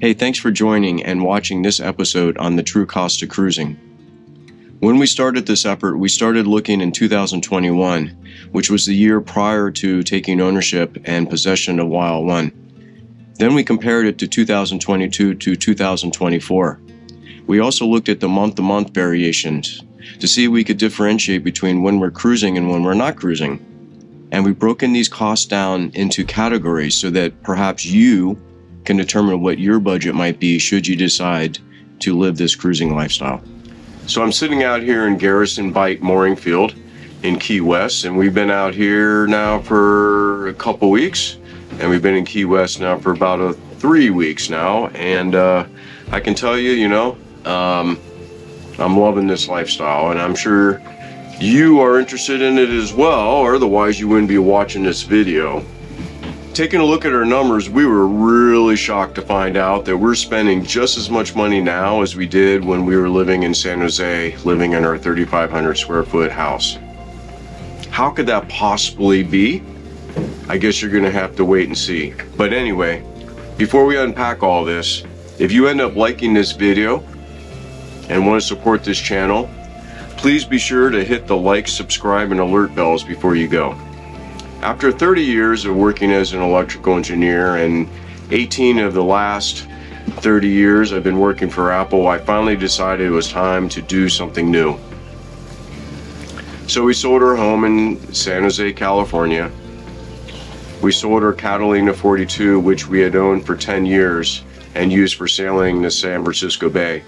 Hey, thanks for joining and watching this episode on the true cost of cruising. When we started this effort, we started looking in 2021, which was the year prior to taking ownership and possession of Wild One. Then we compared it to 2022 to 2024. We also looked at the month-to-month variations to see if we could differentiate between when we're cruising and when we're not cruising. And we've broken these costs down into categories so that perhaps you can determine what your budget might be should you decide to live this cruising lifestyle. So I'm sitting out here in Garrison Bight Mooring Field in Key West, and we've been out here now for a couple weeks, and we've been in Key West now for about 3 weeks now, and I can tell you, I'm loving this lifestyle, and I'm sure you are interested in it as well, or otherwise you wouldn't be watching this video. Taking a look at our numbers, we were really shocked to find out that we're spending just as much money now as we did when we were living in San Jose, living in our 3,500 square foot house. How could that possibly be? I guess you're gonna have to wait and see. But anyway, before we unpack all this, if you end up liking this video and want to support this channel, please be sure to hit the like, subscribe, and alert bells before you go. After 30 years of working as an electrical engineer and 18 of the last 30 years I've been working for Apple, I finally decided it was time to do something new. So we sold our home in San Jose, California. We sold our Catalina 42, which we had owned for 10 years and used for sailing the San Francisco Bay.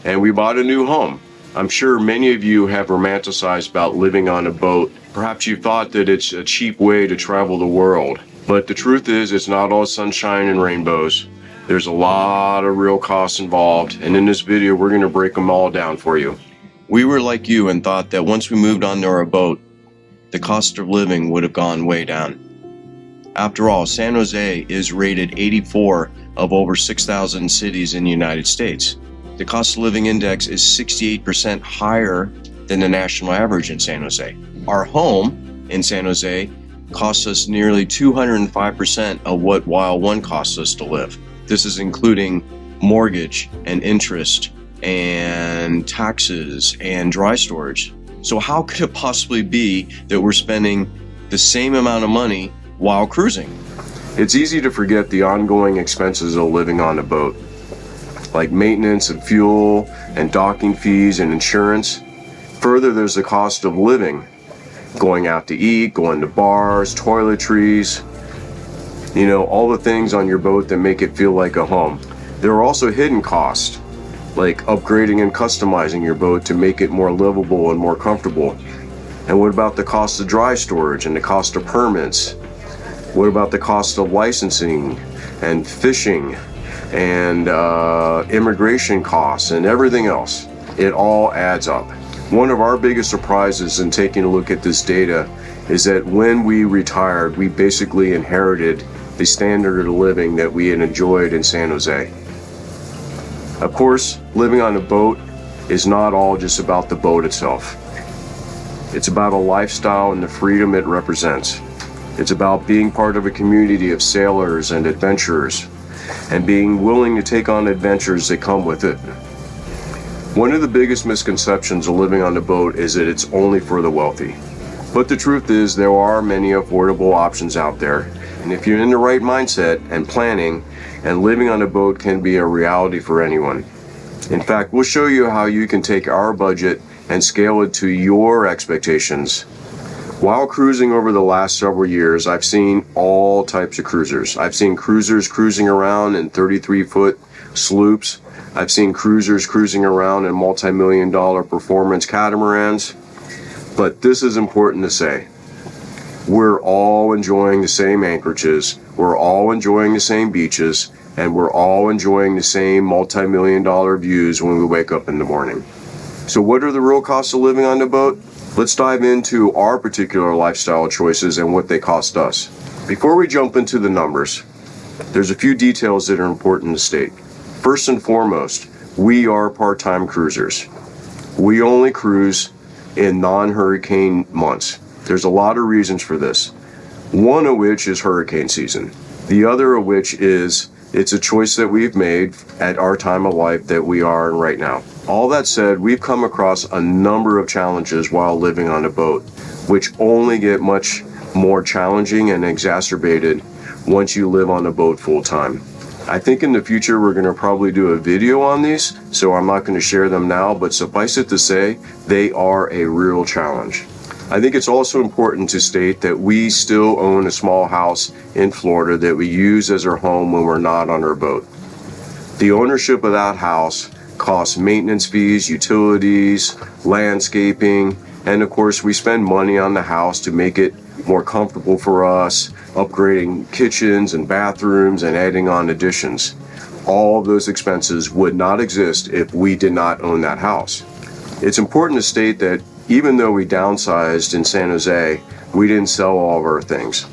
And we bought a new home. I'm sure many of you have romanticized about living on a boat. Perhaps you thought that it's a cheap way to travel the world. But the truth is, it's not all sunshine and rainbows. There's a lot of real costs involved, and in this video we're going to break them all down for you. We were like you and thought that once we moved onto our boat, the cost of living would have gone way down. After all, San Jose is rated 84 of over 6,000 cities in the United States. The cost of living index is 68% higher than the national average in San Jose. Our home in San Jose costs us nearly 205% of what Wild One costs us to live. This is including mortgage and interest and taxes and dry storage. So how could it possibly be that we're spending the same amount of money while cruising? It's easy to forget the ongoing expenses of living on a boat, like maintenance and fuel and docking fees and insurance. Further, there's the cost of living, going out to eat, going to bars, toiletries, all the things on your boat that make it feel like a home. There are also hidden costs, like upgrading and customizing your boat to make it more livable and more comfortable. And what about the cost of dry storage and the cost of permits? What about the cost of licensing and fishing and immigration costs and everything else? It all adds up. One of our biggest surprises in taking a look at this data is that when we retired, we basically inherited the standard of living that we had enjoyed in San Jose. Of course, living on a boat is not all just about the boat itself. It's about a lifestyle and the freedom it represents. It's about being part of a community of sailors and adventurers, and being willing to take on adventures that come with it. One of the biggest misconceptions of living on a boat is that it's only for the wealthy. But the truth is, there are many affordable options out there, and if you're in the right mindset and planning, and living on a boat can be a reality for anyone. In fact, we'll show you how you can take our budget and scale it to your expectations. While cruising over the last several years, I've seen all types of cruisers. I've seen cruisers cruising around in 33-foot sloops. I've seen cruisers cruising around in multi-million-dollar performance catamarans. But this is important to say. We're all enjoying the same anchorages, we're all enjoying the same beaches, and we're all enjoying the same multi-million-dollar views when we wake up in the morning. So what are the real costs of living on the boat? Let's dive into our particular lifestyle choices and what they cost us. Before we jump into the numbers, there's a few details that are important to state. First and foremost, we are part-time cruisers. We only cruise in non-hurricane months. There's a lot of reasons for this. One of which is hurricane season. The other of which is It's a choice that we've made at our time of life that we are in right now. All that said, we've come across a number of challenges while living on a boat, which only get much more challenging and exacerbated once you live on a boat full time. I think in the future we're going to probably do a video on these, so I'm not going to share them now, but suffice it to say, they are a real challenge. I think it's also important to state that we still own a small house in Florida that we use as our home when we're not on our boat. The ownership of that house costs maintenance fees, utilities, landscaping, and of course we spend money on the house to make it more comfortable for us, upgrading kitchens and bathrooms and adding on additions. All of those expenses would not exist if we did not own that house. It's important to state that even though we downsized in San Jose, we didn't sell all of our things.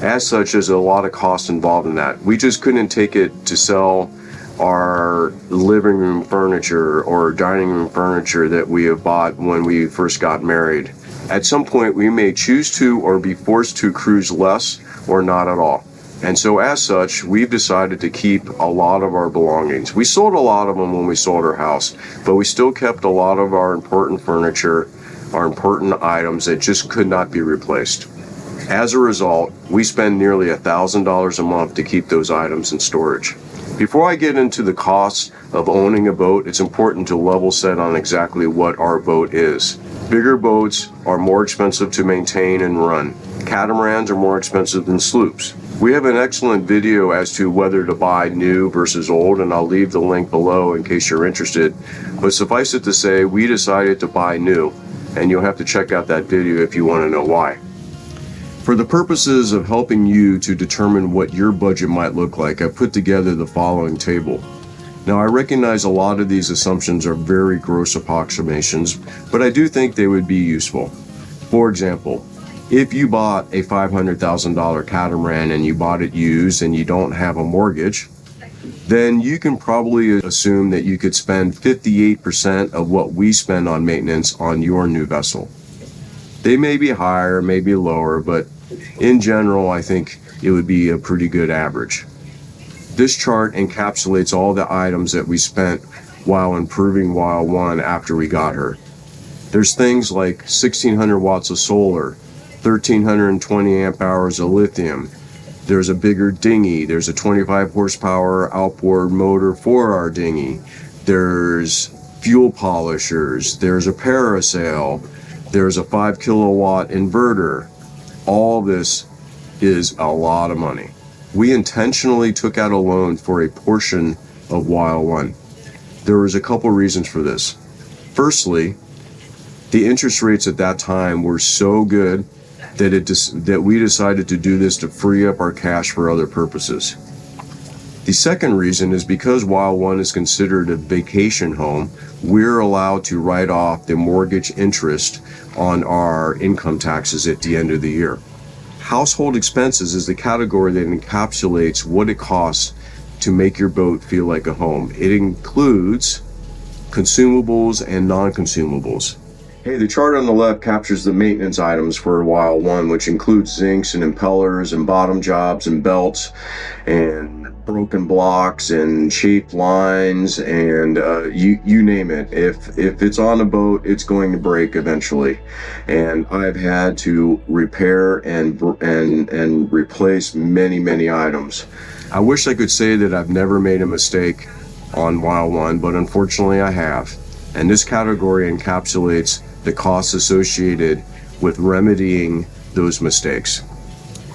As such, there's a lot of cost involved in that. We just couldn't take it to sell our living room furniture or dining room furniture that we have bought when we first got married. At some point, we may choose to or be forced to cruise less or not at all. And so as such, we've decided to keep a lot of our belongings. We sold a lot of them when we sold our house, but we still kept a lot of our important furniture, our important items that just could not be replaced. As a result, we spend nearly $1,000 a month to keep those items in storage. Before I get into the costs of owning a boat, it's important to level set on exactly what our boat is. Bigger boats are more expensive to maintain and run. Catamarans are more expensive than sloops. We have an excellent video as to whether to buy new versus old, and I'll leave the link below in case you're interested. But suffice it to say, we decided to buy new, and you'll have to check out that video if you want to know why. For the purposes of helping you to determine what your budget might look like, I put together the following table. Now, I recognize a lot of these assumptions are very gross approximations, but I do think they would be useful. For example, if you bought a $500,000 catamaran and you bought it used and you don't have a mortgage, then you can probably assume that you could spend 58% of what we spend on maintenance on your new vessel. They may be higher, may be lower, but in general, I think it would be a pretty good average. This chart encapsulates all the items that we spent while improving Wild One after we got her. There's things like 1,600 watts of solar, 1,320 amp hours of lithium. There's a bigger dinghy. There's a 25 horsepower outboard motor for our dinghy. There's fuel polishers. There's a parasail. There's a 5 kilowatt inverter. All this is a lot of money. We intentionally took out a loan for a portion of Wild One. There was a couple reasons for this. Firstly, the interest rates at that time were so good that we decided to do this to free up our cash for other purposes. The second reason is because Wild One is considered a vacation home, we're allowed to write off the mortgage interest on our income taxes at the end of the year. Household expenses is the category that encapsulates what it costs to make your boat feel like a home. It includes consumables and non-consumables. Hey, the chart on the left captures the maintenance items for Wild One, which includes zincs and impellers and bottom jobs and belts and broken blocks and shaped lines and you name it. If it's on a boat, it's going to break eventually. And I've had to repair and replace many items. I wish I could say that I've never made a mistake on Wild One, but unfortunately I have. And this category encapsulates the costs associated with remedying those mistakes.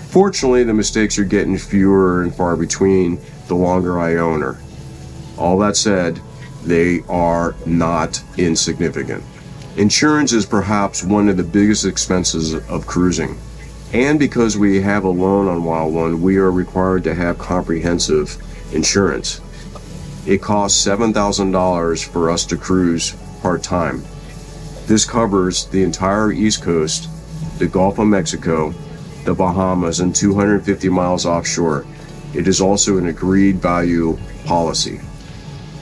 Fortunately, the mistakes are getting fewer and far between the longer I own her. All that said, they are not insignificant. Insurance is perhaps one of the biggest expenses of cruising. And because we have a loan on Wild One, we are required to have comprehensive insurance. It costs $7,000 for us to cruise part-time. This covers the entire East Coast, the Gulf of Mexico, the Bahamas, and 250 miles offshore. It is also an agreed value policy.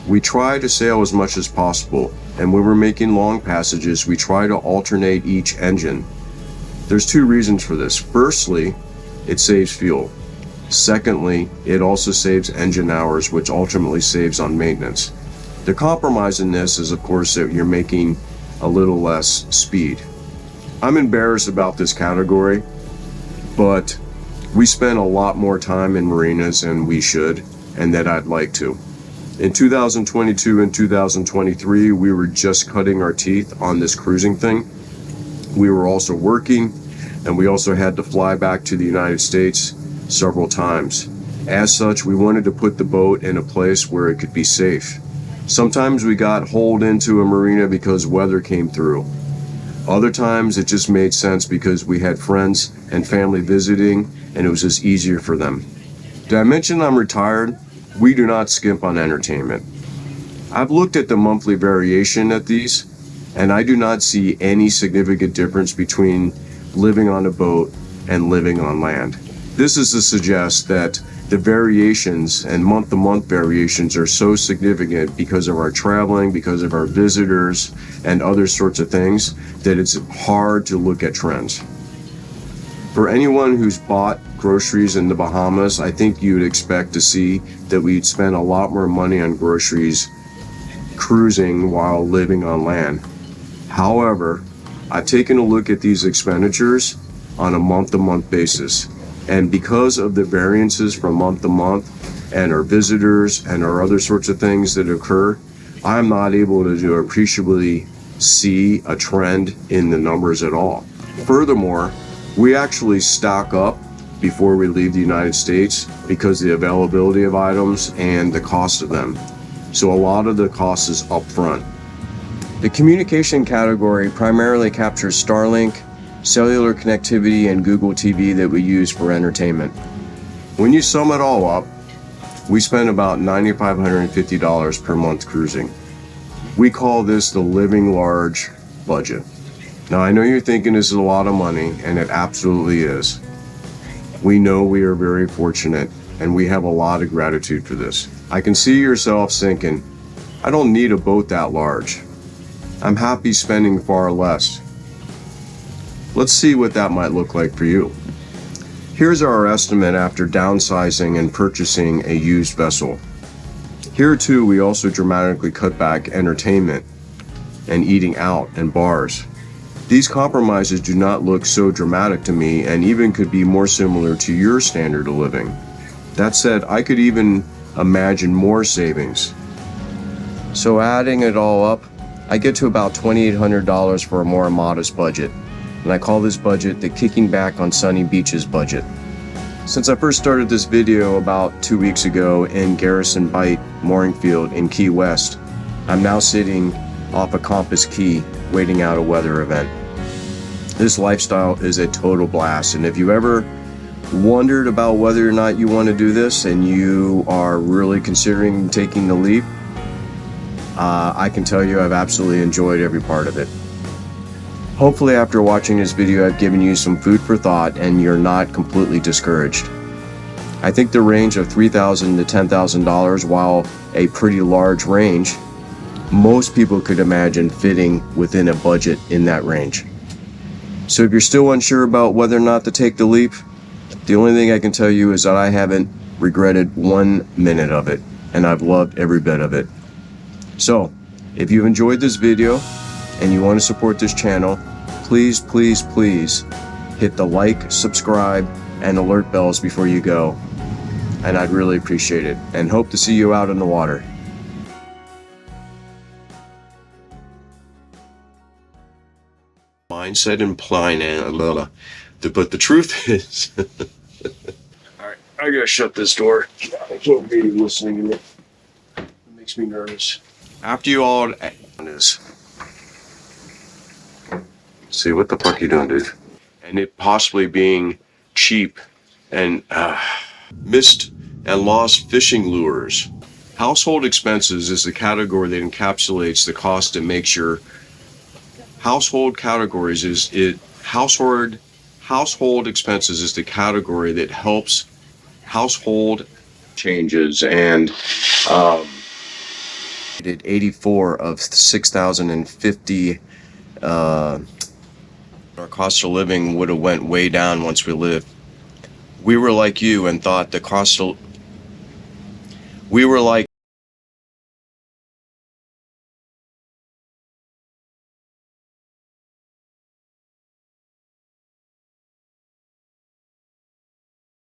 We try to sail as much as possible, and when we're making long passages, we try to alternate each engine. There's two reasons for this. Firstly, it saves fuel. Secondly, it also saves engine hours, which ultimately saves on maintenance. The compromise in this is, of course, that you're making a little less speed. I'm embarrassed about this category, but we spend a lot more time in marinas than we should, and that I'd like to. In 2022 and 2023, we were just cutting our teeth on this cruising thing. We were also working, and we also had to fly back to the United States several times. As such, we wanted to put the boat in a place where it could be safe. Sometimes we got hauled into a marina because weather came through. Other times it just made sense because we had friends and family visiting, and it was just easier for them. Did I mention I'm retired? We do not skimp on entertainment. I've looked at the monthly variation at these, and I do not see any significant difference between living on a boat and living on land. This is to suggest that the variations and month-to-month variations are so significant because of our traveling, because of our visitors, and other sorts of things, that it's hard to look at trends. For anyone who's bought groceries in the Bahamas, I think you'd expect to see that we'd spend a lot more money on groceries cruising while living on land. However, I've taken a look at these expenditures on a month-to-month basis. And because of the variances from month to month and our visitors and our other sorts of things that occur, I'm not able to appreciably see a trend in the numbers at all. Furthermore, we actually stock up before we leave the United States because of the availability of items and the cost of them. So a lot of the cost is upfront. The communication category primarily captures Starlink, cellular connectivity, and Google TV that we use for entertainment. When you sum it all up, we spend about $9,550 per month cruising. We call this the living large budget. Now, I know you're thinking this is a lot of money, and it absolutely is. We know we are very fortunate, and we have a lot of gratitude for this. I can see yourself thinking, I don't need a boat that large. I'm happy spending far less. Let's see what that might look like for you. Here's our estimate after downsizing and purchasing a used vessel. Here too, we also dramatically cut back entertainment and eating out and bars. These compromises do not look so dramatic to me and even could be more similar to your standard of living. That said, I could even imagine more savings. So adding it all up, I get to about $2,800 for a more modest budget. And I call this budget the kicking back on sunny beaches budget. Since I first started this video about 2 weeks ago in Garrison Bight mooring field in Key West, I'm now sitting off a Compass Key waiting out a weather event. This lifestyle is a total blast, and if you ever wondered about whether or not you want to do this and you are really considering taking the leap, I can tell you I've absolutely enjoyed every part of it. Hopefully after watching this video I've given you some food for thought and you're not completely discouraged. I think the range of $3,000 to $10,000, while a pretty large range, most people could imagine fitting within a budget in that range. So if you're still unsure about whether or not to take the leap, the only thing I can tell you is that I haven't regretted 1 minute of it, and I've loved every bit of it. So if you've enjoyed this video and you want to support this channel, please hit the like, subscribe, and alert bells before you go. And I'd really appreciate it, and hope to see you out in the water. Mindset implying but the truth is alright, I gotta shut this door. I can't be listening to me. It makes me nervous. After you all is, see, what the fuck you doing, dude? And it possibly being cheap and missed and lost fishing lures. Household expenses is the category that encapsulates the cost and makes your household categories household expenses is the category that helps household changes, and did 84 of 6,050. Our cost of living would have went way down once we lived. We were like you and thought the coastal. We were like